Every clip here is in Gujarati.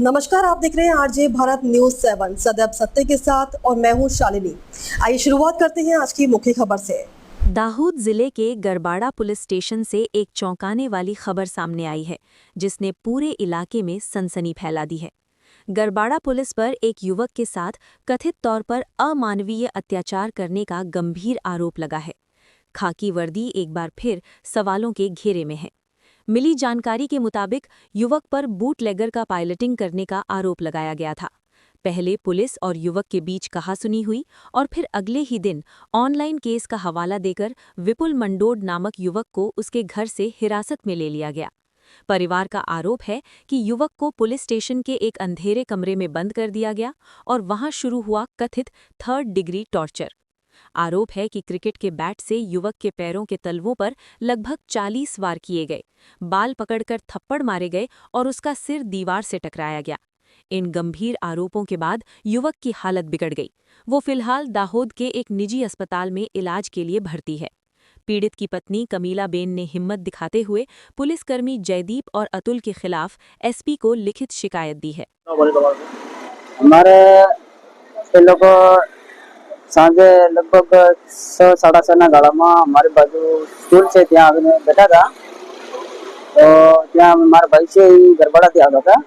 नमस्कार, आप देख रहे हैं आरजे भारत न्यूज 7 सदैव सत्य के साथ और मैं हूं शालिनी। आइए शुरुआत करते हैं आज की मुख्य खबर से। दाहोद जिले के गरबाड़ा पुलिस स्टेशन से एक चौंकाने वाली खबर सामने आई है, जिसने पूरे इलाके में सनसनी फैला दी है। गरबाड़ा पुलिस पर एक युवक के साथ कथित तौर पर अमानवीय अत्याचार करने का गंभीर आरोप लगा है। खाकी वर्दी एक बार फिर सवालों के घेरे में है। मिली जानकारी के मुताबिक युवक पर बूटलेगर का पायलटिंग करने का आरोप लगाया गया था। पहले पुलिस और युवक के बीच कहासुनी हुई और फिर अगले ही दिन ऑनलाइन केस का हवाला देकर विपुल मंडोड नामक युवक को उसके घर से हिरासत में ले लिया गया। परिवार का आरोप है कि युवक को पुलिस स्टेशन के एक अंधेरे कमरे में बंद कर दिया गया और वहां शुरू हुआ कथित 3rd डिग्री टॉर्चर। आरोप है कि क्रिकेट के बैट से युवक के पैरों के तलवों पर लगभग 40 वार किए गए, बाल पकड़कर थप्पड़ मारे गए और उसका सिर दीवार से टकराया गया। इन गंभीर आरोपों के बाद युवक की हालत बिगड़ गई। वो फिलहाल दाहोद के एक निजी अस्पताल में इलाज के लिए भर्ती है। पीड़ित की पत्नी कमीला बेन ने हिम्मत दिखाते हुए पुलिसकर्मी जयदीप और अतुल के खिलाफ एसपी को लिखित शिकायत दी है। हमारे सांजे लगभग 6-6:30 ना गाड़ा में हमारी बाजू स्कूल से त्या बैठा था, तो त्या हमारे भाई से ही गड़बड़ा थी आगा था।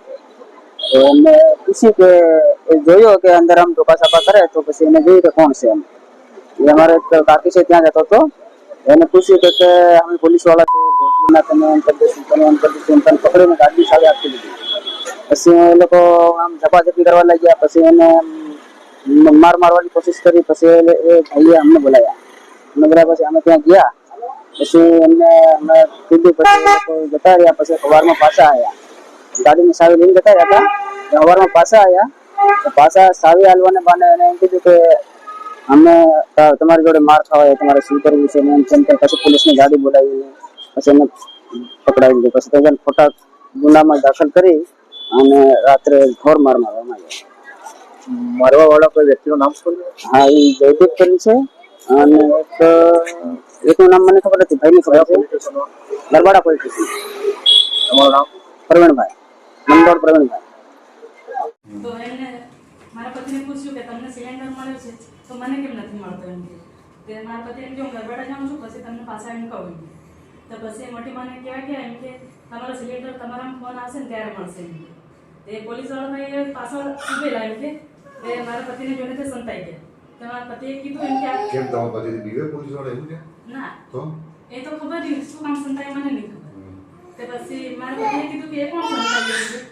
तो मैं किसी के जोयो के अंदर हम धोखा सफा करे तो किसी ने जोई कौन से हम ये हमारे काकी से त्या जाता तो એને પૂછ્યું કે અમે પોલીસ વાળા છે ભોસડીના તમે એમ કરી દેશું પકડીને ગાડી સાડી આપી દીધી। પછી એ લોકો આમ ઝપાઝપી કરવા લાગ્યા, પછી એને માર મારવાની કોશિશ કરી। પછી એ ભાઈએ અમને બોલાયા, અમને બોલાયા પછી અમે ત્યાં ગયા, પછી એમને અમે કીધું, પછી એ લોકો જતા રહ્યા। પછી સવારમાં પાછા આવ્યા, ગાડીની સાવી લઈને જતા રહ્યા હતા। સવારમાં પાછા આવ્યા તો પાછા સાવી હાલવાને બહાને એને એમ કીધું કે અમે તમારી જોડે માર ખાવાય, તમારે શું કરવું છે એમ તેમ। પછી પોલીસની ગાડી બોલાવીને પછી એને પકડાવી દીધો। પછી તો એને ખોટા ગુનામાં દાખલ કરી અને રાત્રે ઘોર માર મારવામાં આવ્યો। મારવા વાળા કોઈ વ્યક્તિનું નામ શું? હા, એ જયદીપ કરી છે અને એકનું નામ મને ખબર નથી, ભાઈની ખબર છે, ગરબાડા પોલીસ સ્ટેશન। તમારું નામ? પ્રવીણભાઈ, મંડોળ પ્રવીણભાઈ। તો એને મારા પતિને પૂછ્યું કે તમને સિલિન્ડર મળ્યો છે તો મને કેમ નથી મળતો એમ કે મારા પતિ એમ કે હું ગરબાડા જાઉં છું, પછી તમને પાછા એમ કહું। તો પછી મોટી માને કહેવા ગયા એમ કે તમારો સિલિન્ડર તમારા ફોન આવશે ને ત્યારે મળશે એમ કે એ પોલીસવાળા ભાઈ પાછળ ઉભેલા એમ કે મારા પતિને જોઈને તે સંતાઈ ગયા। તો મારા પતિએ કીધું એમ કે કેમ તમારા પતિથી બીવે પોલીસવાળા એવું છે? ના, તો એ તો ખબર નહીં શું કામ સંતાય મને નહીં ખબર। તો પછી મારા પતિએ કીધું કે એ કોણ સંતાઈ ગયું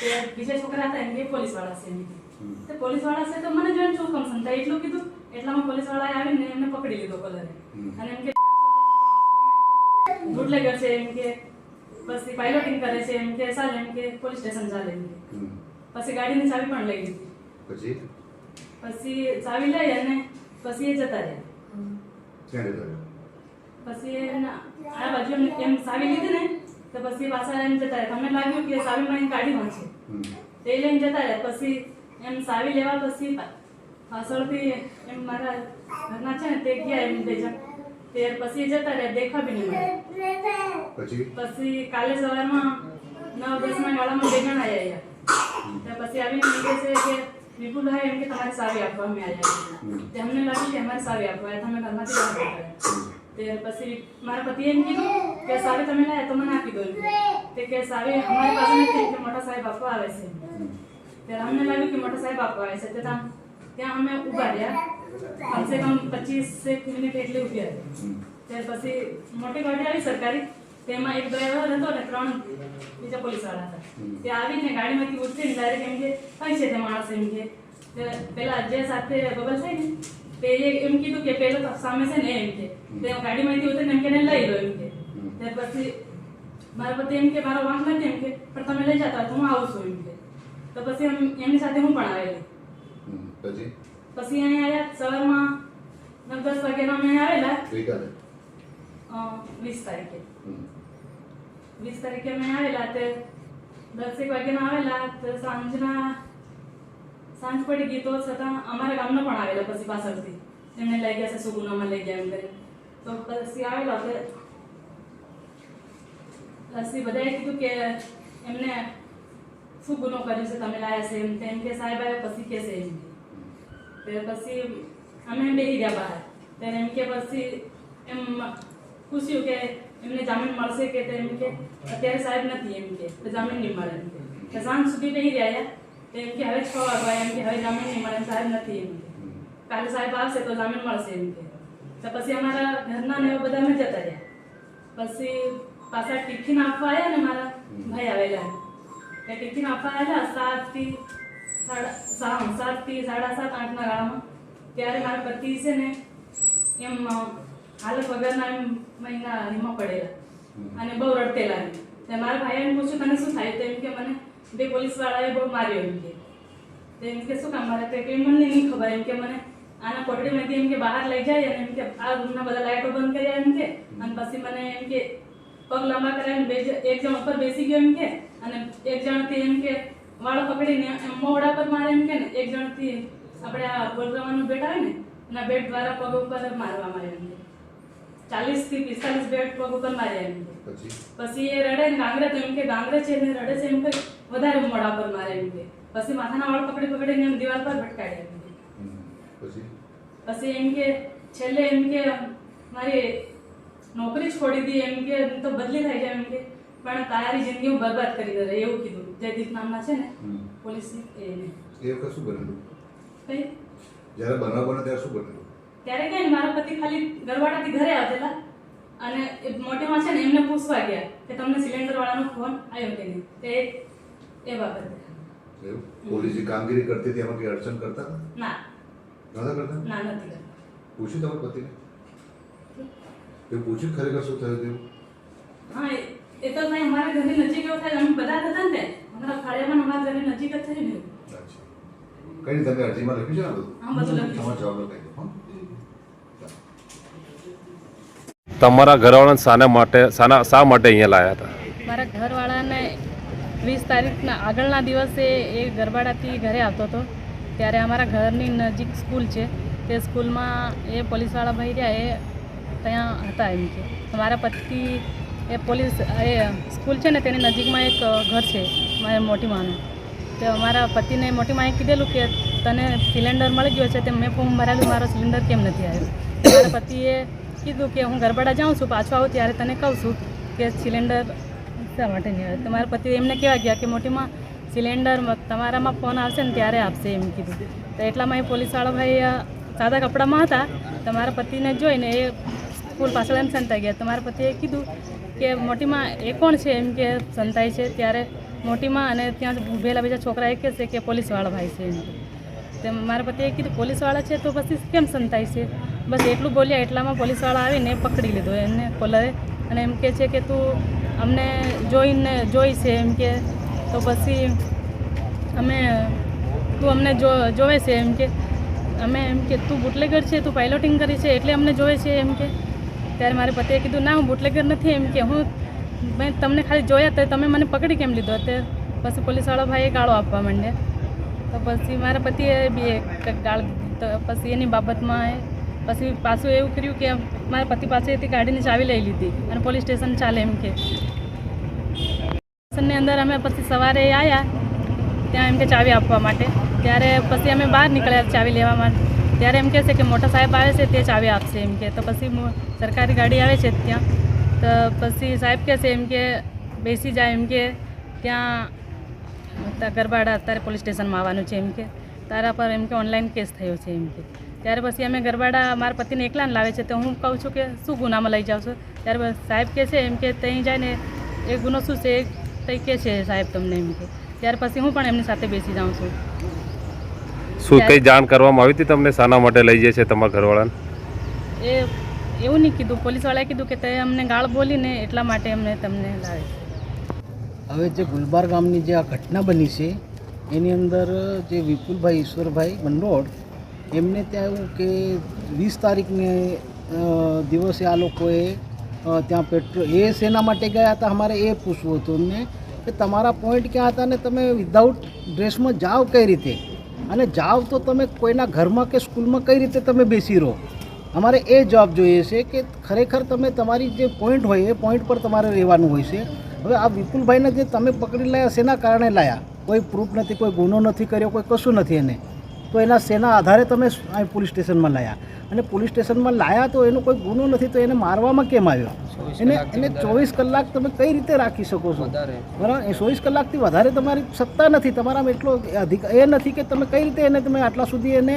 કે બીજા છોકરા હતા એમ કે પોલીસવાળા છે એમ કે તો પોલીસવાળા છે તો મને જોઈને શું કામ સંતાય એટલું કીધું। એટલામાં પોલીસવાળાએ આવીને એમને પકડી લીધો કલરે અને એમ કે બુટલેગર છે એમ કે પછી પાયલોટિંગ કરે છે એમ કે ચાલે એમ કે પોલીસ સ્ટેશન ચાલે એમ કે પછી ગાડીની ચાવી પણ લઈ લીધી। પછી ચાવી લઈ અને પછી એ જતા રહ્યા। પછી આ બાજુ એમ ચાવી લીધી ને તો પછી પાછા એમ જતા રહ્યા। તમને લાગ્યું કે ચાવીમાં એમ કાઢી છે તે લઈને જતા રહ્યા। પછી એમ ચાવી લેવા પછી પાછળથી એમ મારા ઘરના છે ને તે ગયા એમ બેજા તે પછી જતા રહ્યા, દેખા બી નહીં મળે। પછી કાલે સવારમાં 9-10 ના ગાળામાં 2 જણા આવ્યા। પછી આવીને કહે છે કે વિપુલ ભાઈ એમ કે તમારી સાવી આપવા અમે આવ્યા। તે અમને લાગ્યું કે અમારી સાવી આપવા તમે ઘરમાંથી બહાર નીકળ્યા। તે પછી મારા પતિએ એમ કીધું કે સાવી તમે લાયા તો મને આપી દો એમ તે કે સાવી અમારી પાસે નથી કે મોટા સાહેબ આપવા આવે છે। ત્યારે અમને લાગ્યું કે મોટા સાહેબ આપવા આવે છે તે ત્યાં અમે ઊભા રહ્યા, કમસે કમ 25 મિનિટ એટલી ઊભી હતી। ત્યાર પછી મોટી ગાડી આવી સરકારી, તેમાં એક ડ્રાઈવર હતો ને 3 બીજા પોલીસવાળા હતા। તે આવીને ગાડીમાંથી ઉતરીને ડાયરેક્ટ એમ કે કઈ છે તે માણસ એમ કે પેલા જે સાથે બબલ થાય ને તે એમ કીધું કે પેલો સામે છે ને એમ કે તે ગાડીમાંથી ઉતરીને એમ કે લઈ લો એમ કે ત્યાર પછી મારા પતિ એમ કે મારો વાંક નથી એમ કે પણ તમે લઈ જતા તો હું આવું છું એમ કે તો પછી એમની સાથે હું પણ આવેલી। પછી અહીંયા આવ્યા સવારમાં 9-10 વાગ્યાના અમે આવેલા 20 તારીખે 20 તારીખે અમે આવેલા તે 10 વાગ્યાના આવેલા તો સાંજ પડી ગઈ તો છતાં અમારા ગામનો પણ આવેલા પછી પાછળથી એમને લઈ ગયા છે સુગુનામાં લઈ ગયા એમ કરીને તો પછી આવેલા પછી બધાએ કીધું કે એમને શું ગુનો કર્યો છે તમે લાયા છે એમ તેમ કે સાહેબ આવ્યા પછી કે છે એમ કે પછી અમે બેસી ગયા બહાર ત્યારે એમ કે પછી એમ પૂછ્યું કે એમને જામીન મળશે કે તેમ કે અત્યારે સાહેબ નથી એમ કે જામીન નહીં મળે એમ કે સાંજ સુધી બેસી રહ્યા તો એમ કે હવે 6 વાગ્યા એમ કે હવે જામીન નહીં મળે સાહેબ નથી એમ કે કાલે સાહેબ આવશે તો જામીન મળશે એમ કે તો પછી અમારા ઘરના ને બધા અમે જતા રહ્યા પછી પાછા ટિફિન આપવા આવ્યા ને મારા ભાઈ આવેલા તે ટિફિન આપવા આવ્યા 7 થી 7:30 8:30 ના ગાળામાં ત્યારે મારા પતિ છે ને એમ હાલત વગરના એમ મહિના એમાં પડેલા અને બહુ રડતેલા એમ મારા ભાઈએ એમ પૂછ્યું તને શું થાય તો એમ કે મને 2 પોલીસવાળાએ બહુ માર્યો એમ કે તો એમ કે શું કામ મારે તો કે મને નહીં ખબર એમ કે મને આના કોટડીમાંથી એમ કે બહાર લઈ જાય અને એમ કે આ રૂમના બધા લાઇટો બંધ કર્યા એમ કે અને પછી મને એમ કે પગ લાંબા કરાવીને એક જણ ઉપર બેસી ગયો એમ કે અને એક જણથી એમ કે વાળ પકડીને એમ મોઢા પર મારે એમ કે ને એક જણથી આપણે આ બોલવાનું બેટ આવે ને એના બેટ દ્વારા પગ ઉપર મારવામાં આવ્યો એમ કે 40 થી 45 બેટ પગ ઉપર માર્યા એમ કે પછી એ રડે ને ગાંગરે તો એમ કે ગાંગરે છે ને રડે છે એમ કે વધારે મોઢા પર મારે એમ કે પછી માથાના વાળ પકડીને એમ દિવાલ પર ભટકાડ્યા એમ કે પછી એમ કે છેલ્લે એમ કે મારી નોકરી છોડી દી એમ કે તો બદલી થઈ જાય એમ કે પણ તારી જિંદગી હું બરબાદ કરી દે એવું કીધું જયદીપ નામના છે ને પોલીસ એને એ વખત શું બનેલું કઈ જ્યારે બનાવ બને ત્યારે શું બનેલું ત્યારે કઈ મારા પતિ ખાલી ગરવાડાથી ઘરે આવતેલા અને એ મોટી માં છે ને એમને પૂછવા ગયા કે તમને સિલિન્ડર વાળાનો ફોન આવ્યો કે નહીં તે એ બાબતે એવું પોલીસ જે કામગીરી કરતી હતી એમાં કઈ અડચણ કરતા ના નહોતા કરતા ના નથી કરતા પૂછ્યું તમારા પતિને એ પૂછ્યું ખરેખર શું થયું હતું હા એ તો ભાઈ અમારા ઘરની નજીક એવું થાય અમે બધા હતા ને અમારા ફાળિયામાં અમારા ઘરની નજીક જ થઈ ને અચ્છા કઈ નહીં તમે અરજીમાં લખ્યું છે ને બધું હા બધું લખ્યું તમારો જવાબ લખાઈ દો તમારા ઘરવાળાને શા માટે અહીંયા લાયા હતા મારા ઘરવાળાને 20 તારીખના આગળના દિવસે એ ગરબાડાથી ઘરે આવતો હતો ત્યારે અમારા ઘરની નજીક સ્કૂલ છે તે સ્કૂલમાં એ પોલીસવાળા ભાઈ રહ્યા એ ત્યાં હતા એમ કે મારા પતિ એ પોલીસ એ સ્કૂલ છે ને તેની નજીકમાં એક ઘર છે મારી મોટી માનું તો મારા પતિને મોટી માએ કીધેલું કે તને સિલિન્ડર મળી ગયો છે તે મેં ફોર્મ ભરેલું મારો સિલિન્ડર કેમ નથી આવ્યો મારા પતિએ કીધું કે હું ગરબાડા જાઉં છું પાછો આવું ત્યારે તને કહું છું કે સિલિન્ડર શા માટે નહીં આવે તો મારા પતિ એમને કહેવા ગયા કે મોટીમાં સિલિન્ડર તમારામાં ફોન આવશે ને ત્યારે આપશે એમ કીધું તો એટલામાં એ પોલીસવાળા ભાઈ સાદા કપડામાં હતા તો મારા પતિને જોઈને એ સ્કૂલ પાછળ એમ સંતાઈ ગયા તો મારા પતિએ કીધું કે મોટીમાં એ કોણ છે એમ કે સંતાઈ છે ત્યારે મોટીમાં અને ત્યાં ઊભેલા બીજા છોકરા એ કહે છે કે પોલીસવાળા ભાઈ છે એમ તો મારા પતિએ કીધું પોલીસવાળા છે તો પછી કેમ સંતાઈ છે બસ એટલું બોલ્યા એટલામાં પોલીસવાળા આવીને પકડી લીધો એને કોલરે અને એમ કહે છે કે તું અમને જોઈ છે એમ કે તો પછી અમે તું અમને જોવે છે એમ કે અમે એમ કે તું બુટલેગર છે તું પાઇલોટિંગ કરી છે એટલે અમને જોવે છે એમ કે ત્યારે મારે પતિએ કીધું ના હું બુટલેગર નથી એમ કે મેં તમને ખાલી જોયા તો તમે મને પકડી કેમ લીધો તે પછી પોલીસવાળા ભાઈએ ગાળો આપવા માંડ્યા તો પછી મારા પતિએ બી ગાળ દીધી તો પછી એની બાબતમાં પછી પાછું એવું કર્યું કે મારા પતિ પાસેથી ગાડીની ચાવી લઈ લીધી અને પોલીસ સ્ટેશન ચાલે એમ કે સ્ટેશનની અંદર અમે પછી સવારે આવ્યા ત્યાં એમ કે ચાવી આપવા માટે ત્યારે પછી અમે બહાર નીકળ્યા ચાવી લેવા માટે ત્યારે એમ કહે છે કે મોટા સાહેબ આવે છે તે ચાવી આપશે એમ કે તો પછી સરકારી ગાડી આવે છે ત્યાં તો પછી સાહેબ કહે છે એમ કે બેસી જાય એમ કે ત્યાં ગરબાડા અત્યારે પોલીસ સ્ટેશનમાં આવવાનું છે એમ કે તારા પર એમ કે ઓનલાઈન કેસ થયો છે એમ કે ત્યારે પછી અમે ગરબાડા મારા પતિને એકલાને લાવે છે તો હું કહું છું કે શું ગુનામાં લઈ જાઉં છું ત્યારે સાહેબ કહે છે એમ કે ત્યાં જાય ને એ ગુનો શું છે એ કંઈ કહે છે સાહેબ તમને એમ કે ત્યારે પછી હું પણ એમની સાથે બેસી જાઉં છું શું કંઈ જાણ કરવામાં આવી હતી તમને શાના માટે લઈ જાય છે તમારા ઘરવાળાને એ એવું નહીં કીધું પોલીસવાળાએ કીધું કે તે અમને ગાળ બોલીને એટલા માટે અમને તમને લાવે છે હવે જે ગુલબાર ગામની જે આ ઘટના બની છે એની અંદર જે વિપુલભાઈ ઈશ્વરભાઈ બંડોળ એમને ત્યાં એવું કે 20 તારીખને દિવસે આ લોકોએ ત્યાં પેટ્રોલ એ શેના માટે ગયા હતા અમારે એ પૂછવું હતું એમને કે તમારા પોઈન્ટ ક્યાં હતા ને તમે વિધાઉટ ડ્રેસમાં જાઓ કઈ રીતે અને જાઓ તો તમે કોઈના ઘરમાં કે સ્કૂલમાં કઈ રીતે તમે બેસી રહો અમારે એ જવાબ જોઈએ છે કે ખરેખર તમે તમારી જે પોઈન્ટ હોય એ પોઈન્ટ પર તમારે રહેવાનું હોય છે હવે આ વિપુલભાઈને જે તમે પકડી લાયા શેના કારણે લાયા કોઈ પ્રૂફ નથી, કોઈ ગુનો નથી કર્યો, કોઈ કશું નથી એને. તો એના શેના આધારે તમે અહીં પોલીસ સ્ટેશનમાં લાયા? અને પોલીસ સ્ટેશનમાં લાયા તો એનો કોઈ ગુનો નથી, તો એને મારવામાં કેમ આવ્યો? એને 24 કલાક તમે કઈ રીતે રાખી શકો છો? બરાબર, એ 24 કલાકથી વધારે તમારી સત્તા નથી, તમારામાં એટલો અધિકાર એ નથી કે તમે કઈ રીતે એને તમે આટલા સુધી એને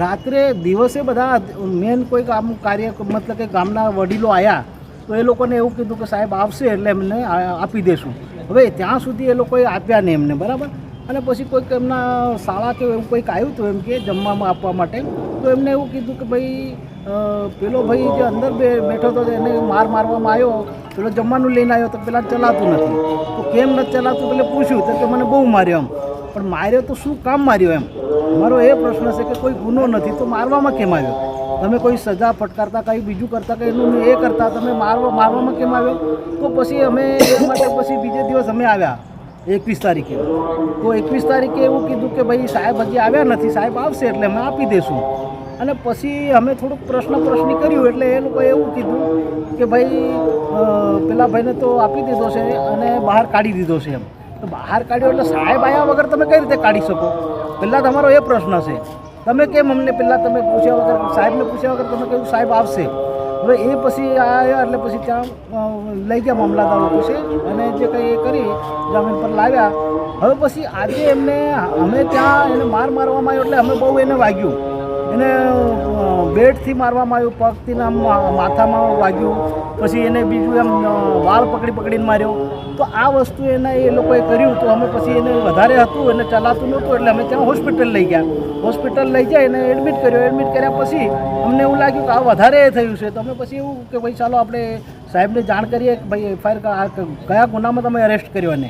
રાત્રે દિવસે બધા મેન કોઈ કામ કાર્ય મતલબ કે ગામના વડીલો આવ્યા તો એ લોકોને એવું કીધું કે સાહેબ આવશે એટલે એમને આપી દેશું. હવે ત્યાં સુધી એ લોકોએ આપ્યા નહીં એમને, બરાબર. અને પછી કોઈક એમના શાળા કે એવું કંઈક આવ્યું હતું એમ કે જમવામાં આપવા માટે, તો એમને એવું કીધું કે ભાઈ પેલો ભાઈ જે અંદર બેઠો હતો એને મારવામાં આવ્યો, પેલો જમવાનું લઈને આવ્યો તો પેલા ચલાતું નથી, તો કેમ નથી ચલાતું પેલે પૂછ્યું તો કે મને બહુ માર્યો એમ. પણ માર્યો તો શું કામ માર્યો એમ? મારો એ પ્રશ્ન છે કે કોઈ ગુનો નથી તો મારવામાં કેમ આવ્યો? તમે કોઈ સજા ફટકારતા કંઈ બીજું કરતા કંઈ એનું એ કરતા તમે મારવામાં કેમ આવ્યો? તો પછી અમે એ માટે પછી બીજે દિવસ અમે આવ્યા 21 તારીખે. તો 21 તારીખે એવું કીધું કે ભાઈ સાહેબ હજી આવ્યા નથી, સાહેબ આવશે એટલે અમે આપી દઈશું. અને પછી અમે થોડુંક પ્રશ્ન કર્યું એટલે એ લોકોએ એવું કીધું કે ભાઈ પેલા ભાઈને તો આપી દીધો છે અને બહાર કાઢી દીધો છે એમ. તો બહાર કાઢ્યો એટલે સાહેબ આવ્યા વગર તમે કઈ રીતે કાઢી શકો? પહેલાં તમારો એ પ્રશ્ન છે. તમે કેમ અમને પહેલાં તમે પૂછ્યા વગર, સાહેબને પૂછ્યા વગર તમે કહ્યું સાહેબ આવશે? હવે એ પછી આવ્યા એટલે પછી ત્યાં લઈ ગયા મામલાદાર લોકો છે અને જે કંઈ એ કરી જામીન પર લાવ્યા. હવે પછી આજે એમને અમે ત્યાં એને મારવામાં આવ્યો એટલે અમે બહુ એને વાગ્યું, એને બેટથી મારવામાં આવ્યું, પગથી આમ માથામાં વાગ્યું, પછી એને બીજું એમ વાળ પકડીને માર્યો. તો આ વસ્તુ એને એ લોકોએ કર્યું તો અમે પછી એને વધારે હતું, એને ચલાતું નહોતું એટલે અમે ત્યાં હોસ્પિટલ લઈ ગયા. હોસ્પિટલ લઈ જાય એને એડમિટ કર્યો. એડમિટ કર્યા પછી અમને એવું લાગ્યું કે આ વધારે થયું છે, તો અમે પછી એવું કે ભાઈ ચાલો આપણે સાહેબને જાણ કરીએ કે ભાઈ એફઆઈઆર કયા ગુનામાં તમે અરેસ્ટ કર્યો એને,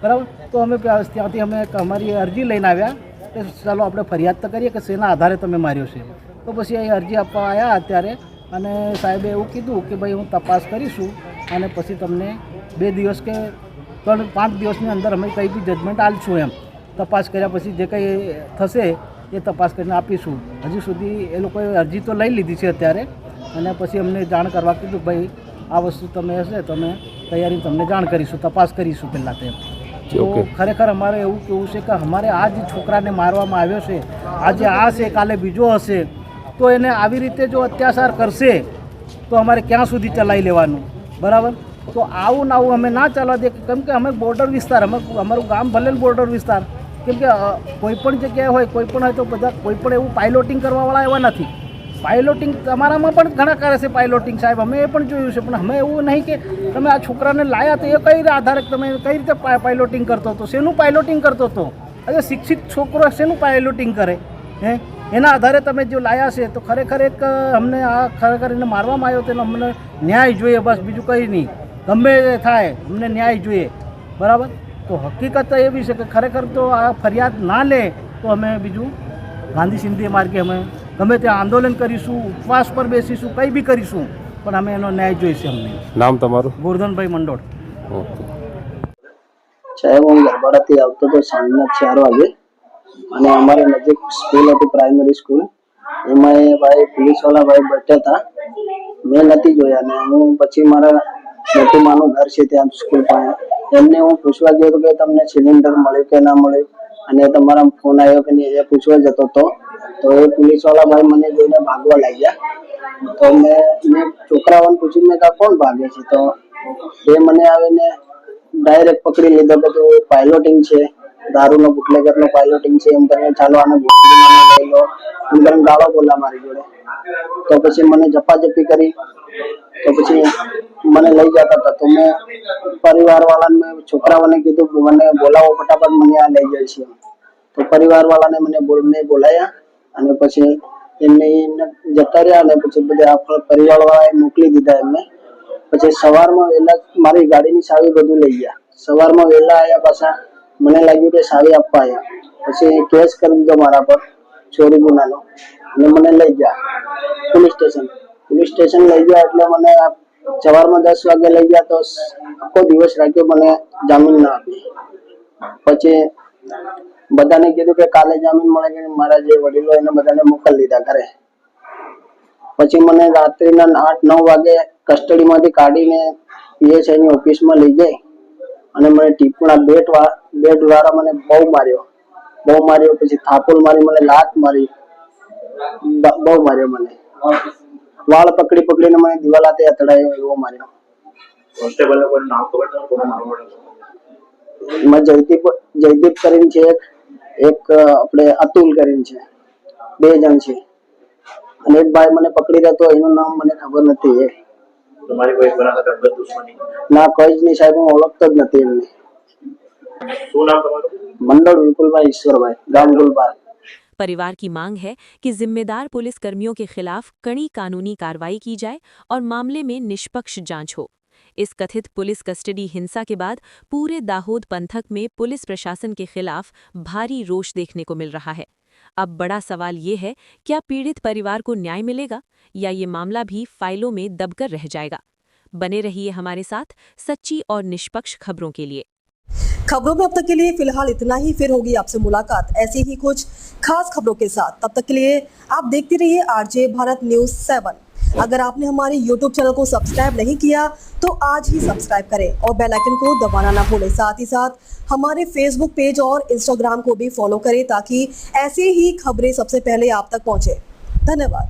બરાબર. તો અમે ત્યાંથી અમે અમારી અરજી લઈને આવ્યા કે ચાલો આપણે ફરિયાદ તો કરીએ કે શેના આધારે તમે માર્યો છે. તો પછી અહીં અરજી આપવા આવ્યા અત્યારે અને સાહેબે એવું કીધું કે ભાઈ હું તપાસ કરીશું અને પછી તમને 2 દિવસ કે 3-5 દિવસની અંદર અમે કંઈ બી જજમેન્ટ આપીશું એમ. તપાસ કર્યા પછી જે કંઈ થશે એ તપાસ કરીને આપીશું. હજી સુધી એ લોકોએ અરજી તો લઈ લીધી છે અત્યારે અને પછી અમને જાણ કરવા કીધું ભાઈ આ વસ્તુ તમે હશે તો અમે તૈયારી તમને જાણ કરીશું, તપાસ કરીશું પહેલાં તેમ. તો ખરેખર અમારે એવું કહેવું છે કે અમારે આ જે છોકરાને મારવામાં આવ્યો છે, આજે આ છે કાલે બીજો હશે, તો એને આવી રીતે જો અત્યાચાર કરશે તો અમારે ક્યાં સુધી ચલાવી લેવાનું? બરાબર. તો આવું ના આવું અમે ના ચાલવા દે, કેમ કે અમે બોર્ડર વિસ્તાર, અમારું ગામ ભલે બોર્ડર વિસ્તાર, કેમ કે કોઈ પણ જગ્યાએ હોય કોઈ પણ હોય તો બધા કોઈ પણ એવું પાઇલોટિંગ કરવાવાળા એવા નથી. પાઇલોટિંગ તમારામાં પણ ઘણા કરે છે પાઇલોટિંગ સાહેબ, અમે એ પણ જોયું છે. પણ અમે એવું નહીં કે તમે આ છોકરાને લાયા તો એ કઈ આધારે તમે કઈ રીતે પાઇલોટિંગ કરતો હતો? શેનું પાઇલોટિંગ કરતો હતો? આજે શિક્ષિત છોકરો શેનું પાઇલોટિંગ કરે? એના આધારે તમે જો લાયા છે તો ખરેખર એક અમને આ ખરેખર એને મારવામાં આવ્યો તેનો અમને ન્યાય જોઈએ, બસ બીજું કંઈ નહીં. ગમે તે થાય અમને ન્યાય જોઈએ, બરાબર. તો હકીકત એવી છે કે ખરેખર તો આ ફરિયાદ ના લે તો અમે બીજું ગાંધી સિંધી માર્ગે અમે ગમે ત્યાં આંદોલન કરીશું, ઉપવાસ પર બેસીશું, કંઈ બી કરીશું, પણ અમે એનો ન્યાય જોઈશે અમને. નામ તમારું? ગોરધનભાઈ મંડોળ. ઓકે. સાહેબ હું ગરબાડાથી આવતો હતો સાંજના 4 વાગે અને અમારે નજીક સ્કૂલ હતી, પ્રાઇમરી સ્કૂલ. એમાં એ ભાઈ પોલીસવાળા ભાઈ બેઠા હતા, મેં નથી જોયા. અને હું પછી મારા મોટી માનું ઘર છે ત્યાં સ્કૂલ પાસે, એમને હું પૂછવા ગયો હતો કે તમને સિલિન્ડર મળ્યું કે ના મળ્યું અને તમારા ફોન આવ્યો કે નહીં એ પૂછવા જતો હતો. તો એ પોલીસવાળા ભાઈ મને જોઈને ભાગવા લાગ્યા. તો મેં છોકરાઓને પૂછ્યું મેં કોણ ભાગે છે? તો એ મને આવીને ડાયરેક્ટ પકડી લીધો કે તું પાઇલોટિંગ છે, દારૂનો બુટલેગરનો પાઇલોટિંગ છે એમ કરીને ચાલો આને ગોઠવીને લઈ લો એમ કરીને ગાળો બોલા મારી જોડે. તો પછી મને ઝપાઝપી કરી, તો પછી મને લઈ જતા હતા. તો મેં પરિવારવાળાને મેં છોકરાઓને કીધું મને બોલાવો ફટાફટ, મને આ લઈ જાય છે. તો પરિવારવાળાને મેં બોલાયા અને પછી એમને જતા રહ્યા અને પછી બધા પરિવારવાળાએ મોકલી દીધા એમને. પછી સવારમાં વહેલા મારી ગાડીની ચાવી બધું લઈ ગયા. સવારમાં વહેલા આવ્યા પાછા મને લાગ્યું કે ચાવી આપવા આવ્યા. પછી કેસ કરી દીધો મારા પર ચોરી ગુનાનો અને મને લઈ ગયા પોલીસ સ્ટેશન લઈ ગયા. એટલે મને સવારમાં 10 વાગે લઈ ગયા તો આખો દિવસ રાખ્યો, મને જામીન ના આપી. પછી બધાને કીધું કે કાલે જામીન મળે કે મારા જે વડીલો એને બધાને મોકલી દીધા ઘરે. પછી મને રાત્રિના 8-9 વાગે કસ્ટડીમાંથી કાઢીને પીએસઆઈની ઓફિસમાં લઈ જાય અને મને ટીપુણા બેટ દ્વારા મને બહુ માર્યો પછી થાપોલ મારી મને લાત મારી બહુ માર્યો મને વાળ પકડીને મને દિવાલાતે અથડાયો એવો માર્યો કોન્સ્ટેબલ ને કોઈ નામ ખબર છે કોનો મારવો પડ્યો मैं जयदीप કરીને છે એક આપણે અતુલ કરીને છે બે જણ છે અને એક ભાઈ મને પકડી રહ્યો તો એનું નામ મને ખબર નથી તમારી કોઈ કોના સાથે અંગત દુશ્મની ના કોઈ જ નહીં સાહેબ હું ઓળખતો જ નથી એમને શું નામ તમારું મંડળ વિપુલભાઈ ઈશ્વરભાઈ ગામ ગુલબાર परिवार की मांग है कि जिम्मेदार पुलिसकर्मियों के खिलाफ कड़ी कानूनी कार्रवाई की जाए और मामले में निष्पक्ष जांच हो। इस कथित पुलिस कस्टडी हिंसा के बाद पूरे दाहोद पंथक में पुलिस प्रशासन के खिलाफ भारी रोष देखने को मिल रहा है। अब बड़ा सवाल ये है, क्या पीड़ित परिवार को न्याय मिलेगा या ये मामला भी फाइलों में दबकर रह जाएगा? बने रहिए हमारे साथ सच्ची और निष्पक्ष खबरों के लिए। खबरों में अब तक के लिए फिलहाल इतना ही। फिर होगी आपसे मुलाकात ऐसी ही कुछ खास खबरों के साथ। तब तक के लिए आप देखते रहिए आरजे भारत न्यूज़ 7। अगर आपने हमारे YouTube चैनल को सब्सक्राइब नहीं किया तो आज ही सब्सक्राइब करें और बेल आइकन को दबाना ना भूलें। साथ ही साथ हमारे Facebook पेज और Instagram को भी फॉलो करें ताकि ऐसी ही खबरें सबसे पहले आप तक पहुंचे। धन्यवाद।